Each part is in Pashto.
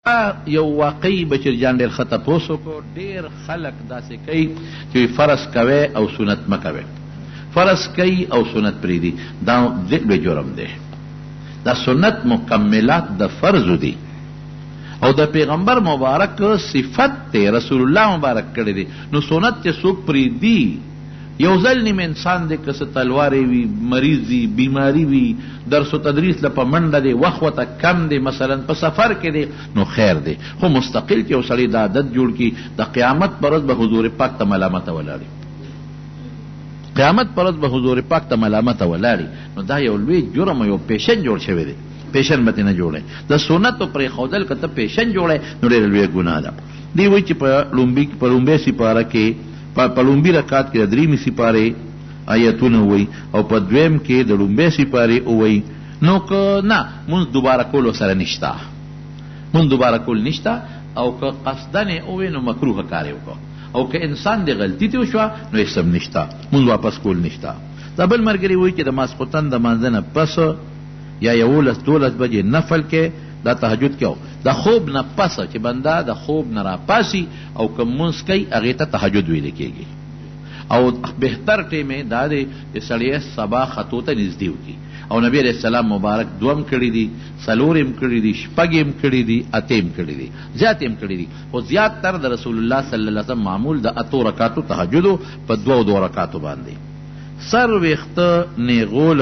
یو واقعي بشیر جان ډېر ښه تپوس وکړو. ډېر خلک داسې کوي چې فرض کوي او سنت مه کوئ، فرض کوي او سنت پرېږدي. دا لوی جرم دی. دا سنت مکملات د فرض دي او د پیغمبر مبارک صفت دی، رسول الله مبارک کړی دی. نو سنت چې څوک پرېږدي، یو ځل نیم انسان دی، که څه تلوارې وي، مریض وي، بیماری وي، درس و تدریس له په منډه دی، وخت ورته کم دی، مثلا په سفر کې دی، نو خیر دی. خو مستقل چې یو سړی د عادت جوړ کړي، د قیامت پر ورځ به حضور پاک ته ملامته ولاړي، قیامت پر ورځ به حضور پاک ته ملامته ولاړي. نو دا یو لوی جرم، یو پیشن جوړ شوی دی. پیشن به نه جوړی، د سنتو پرېښودل که ته پیشن جوړی نو ډېره لویه ګناه ده. دی وایي چې په لومبۍ سپاره کې په لومبي رکعت کې د درېیمې سپارې آیتونه ووایي او په دویم کې د لومبۍ سپارې ووایي. نو که نه مونځ دوباره کول سره نشته، مونځ دوباره کول نشته. او که قصدن یې ووایي نو مکروه کار یې وکړه، او که انسان د غلطي تې وشوه نو هېڅ هم نشته، مونځ واپس کول نشته. دا بل ملګري وایي چې د ماسخوتن د مانځه نه پس یا 11-12 بجې نفل کې دا تهجد کې د خوب نه پسه چې بنده د خوب نه راپاسي او که مونځ کوي هغې ته تهجد ویل کېږي. او بهتر ټیم یې دا دی چې سړی سبا خطو ته نږدې وکړي. او نبی علیه السلام مبارک 2 کړي دي، 4 کړي دي، 6 کړي دي، 8 کړي دي، زیات کړي دي. خو زیات تر د رسول الله صلی الله علیه وسلم معمول د 8 رکعاتو تهجدو په 2 رکعاتو باندې. سر ویښته نیغول،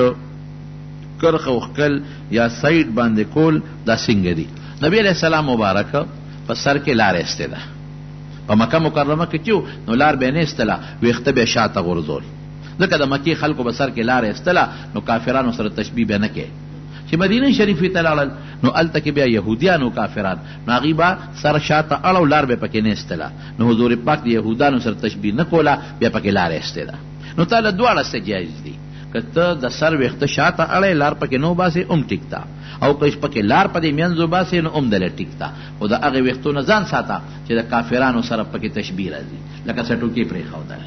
کرخ وخکل یا سایډ باندې کول، دا څنګه دي؟ نبی علیہ السلام مبارک په سر کې لار ایسته ده. په مکه مکرمه کې چې نو لار به نه ایستله، ویښته به شاته غورځول. ځکه د مکې خلکو به سر کې لار ایستله، نو کافرانو سره تشبیه به نه کوي. چې مدینه شریفې ته لاړل نو هلته کې بیا یهودیانو کافران، نو هغوی به سر شاته اړو، لار به پکې نه ایستله. نو حضور پاک د یهودانو سره تشبیه نه کوله، بیا پکې لار ایستې ده. نو تا له دواړه څه جایز دي. که ته د سر ویښته شاته اړی، لار پکې نو باسې، ام ټیک ده. او که پکې لار په دې منځو باسې نو ام دله ټیک ده. خو د هغې ویښتو نه ځان ساته چې د کافرانو سره پکې تشبیه راځي، لکه سټوکې پرېښودل،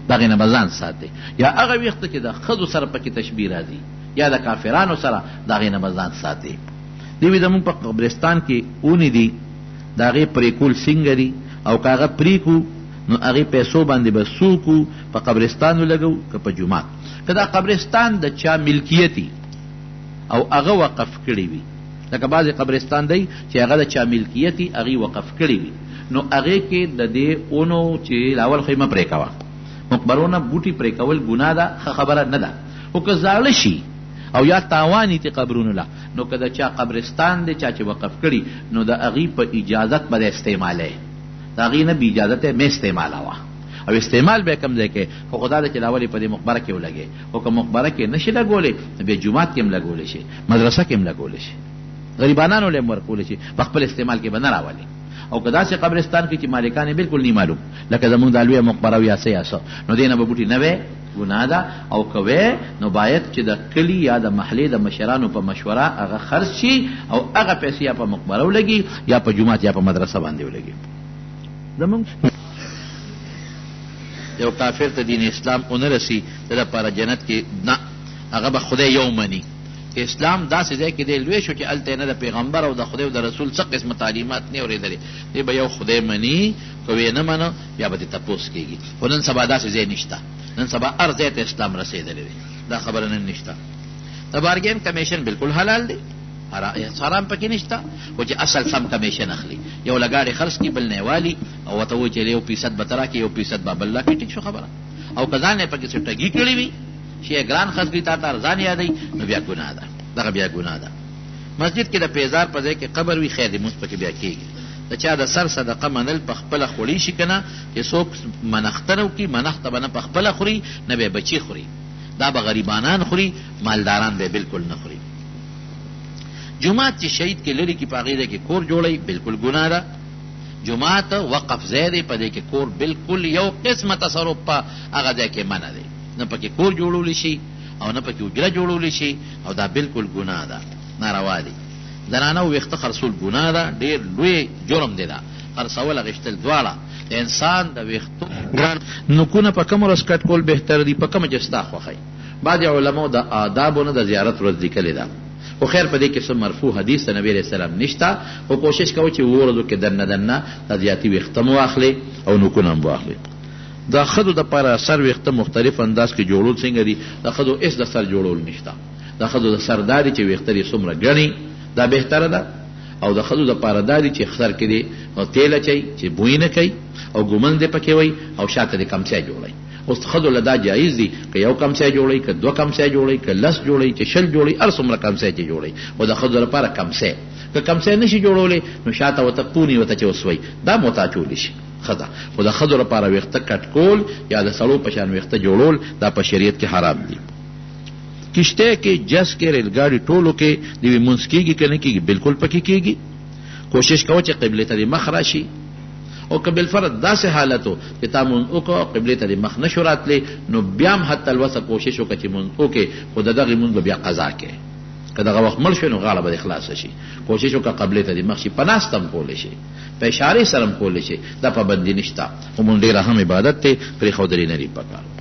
د هغې نه به ځان ساتې. یا هغه ویښته چې د ښځو سره پکې تشبیه راځي یا د کافرانو سره، د هغې نه به ځان ساتې. دې وي زمونږ په قبرستان کې اونې دي، د هغې پرېکول څنګه دي؟ او که هغه پرېکو نو هغې پیسو باندې به څوکو په قبرستان ولګو که په جومات. که دا قبرستان د چا ملکیتي او هغه وقف کړی وي، لکه بعضې قبرستان دی چې هغه د چا ملکیتي هغې وقف کړی وي، نو هغې کې د دې اونو چې لاول خو یې مه پرې کوه. مقبرونه بوټي پرې کول ګناه ده، ښه خبره نه ده. خو که زاړه شي او یا تاوان یې قبرونو له، نو که د چا قبرستان دی چا چې وقف کړي، نو د هغې په اجازت به د استعمالی، د هغې نه بې اجازت یې مه استعمالوه. او استعمال به کم ځای کې، خو خدا ده چې لاول یې په دې مقبره کې ولګې. خو که مقبره کې نشي لګولی، بیا جومات کې هم لګولی شي، مدرسه کې هم لګولی شي، غریبانانو له هم ورکولی شي، په خپل استعمال کې به نه راولي. او که داسې قبرستان کې چې مالکان یې بالکل نه معلوم، لکه زمونږ دا لویه مقبره وي یا څه یا څه، نو دې نه به بوټي نه وی، ګناه ده. او که وی نو باید چې د کلي یا د محلې د مشرانو په مشوره هغه خرڅ شي او هغه پیسې یا په مقبره ولګي یا په جومات یا په مدرسه باندې ولګي. زمونږ یو کافر ته دین اسلام اونه رسی، د لپاره جنت کې نه، هغه به خدای یو مني. که اسلام داسې ځای کې دی لوی شو چې هلته نه د پیغمبر او د خدای او د رسول څه قسمه تعلیمات نه اورېدلې، دی به یو خدای مني. که ویې نه منه بیا به دې تپوس کېږي. خو نن سبا داسې ځای نشته، نن سبا هر ځای ته اسلام رسېدلی دی، دا خبره نن نشته. د بارګین کمیشن بالکل حلال دی، حرام پکې نشته، خو چې اصل سم کمیشن اخلي. یو لګاړې خرڅ کړي بل نه والي او ورته وایي چې 1% به ته راکړي، 1% به بل راکړي، ټیک شو خبره. او که ځان یې پکې څه ټګي کړي وي، شی یې ګران خرڅ کړي، تا ته ارزان یادوي، نو بیا ګناه ده، دغه بیا ګناه ده. مسجد کې د پیزار په ځای کې قبر وي، خیر دې مونځ پکې بیا کېږي. د چا د سر صدقه منل په خپله خوړی شي که نه، چې څوک منښته نه وکړي، منښته به نه په خپله خوري، نه به بچي خوري، دا به غریبانان خوري، مالداران به بالکل نه خوري. جماعت چې شهید کې لري کې په هغې ځای کې کور جوړوي، بالکل ګناه ده. جماعت وقف ځای دی، په دې کې کور بالکل یو قسمه تصرف په هغه ځای کې منع دی، نه پکې کور جوړولی شي او نه پکې حجره جوړولی شي، او دا بالکل ګناه ده، ناروا دی. زنانه ویښته خرڅول ګناه ده، ډېر لوی جرم دی دا، خرڅول اخیستل دواړه. د انسان د ویښتو ګران نوکونه په کومه ورځ کټ کول بهتر دي، په کومه چې ستا خوښوي. بعضې علماو د آدابو نه د زیارت ورځ لیکلې ده، خو خیر په دې کې څه مرفوع حدیث د نبی علیہ السلام نشته، خو کوشش کوو چې ورځو کې دنه د زیاتي ویښته مو واخلې او نوکونه هم واخلې. دا ښځو دپاره سر ویښته مختلف انداز کې جوړول څنګه دي؟ د ښځو هېڅ د سر جوړول نشته. د ښځو د سر دا دي چې ویښته یې څومره ګڼي دا بهتره ده، او د ښځو دپاره دا دي چې سر کې دې تیل اچوي چې بوی نه کوي، او ګومن دې پکې وي، او شاته دې کمسی جوړوي. اوس ښځو له دا جایز دي که یو کمسی جوړوي، که دوه کمسی جوړوي، که لس جوړوي، چې شل جوړوي، هر څومره کمسی چې جوړوي. خو د ښځو لپاره کمسی که کمسی نشي جوړولی نو شاته ورته پونې ورته چې وسوي دا مو ته اچولی شي ښځه. خو د ښځو لپاره ویښته کټ کول یا د سړو په شان ویښته جوړول دا په شریعت کې حرام دي. کشته کې، جس کې، ریل ګاډي ټولو کې د لمونځ کېږي که نه کېږي؟ بالکل پکې کېږي. کوشش کوه چې قبلې ته دې مخ راشي، او که بالفرض داسې حالت و چې تا مونځ وکړه قبلې ته دې مخ نه شو راتلی نو بیا هم حتی الوسه کوشش وکړه چې مونځ وکړې، خو د دغې مونځ به بیا قضا کوې. که دغه وخت مړ شوی نو غاړه به دې خلاصه شي. کوشش وکړه قبلې ته دې مخ شي، په ناسته هم کولی شي، په اشارې سره هم کولی شي، دا پابندي نشته. خو مونږ ډېره هم عبادت دی پرېښودلې نه دي پکار.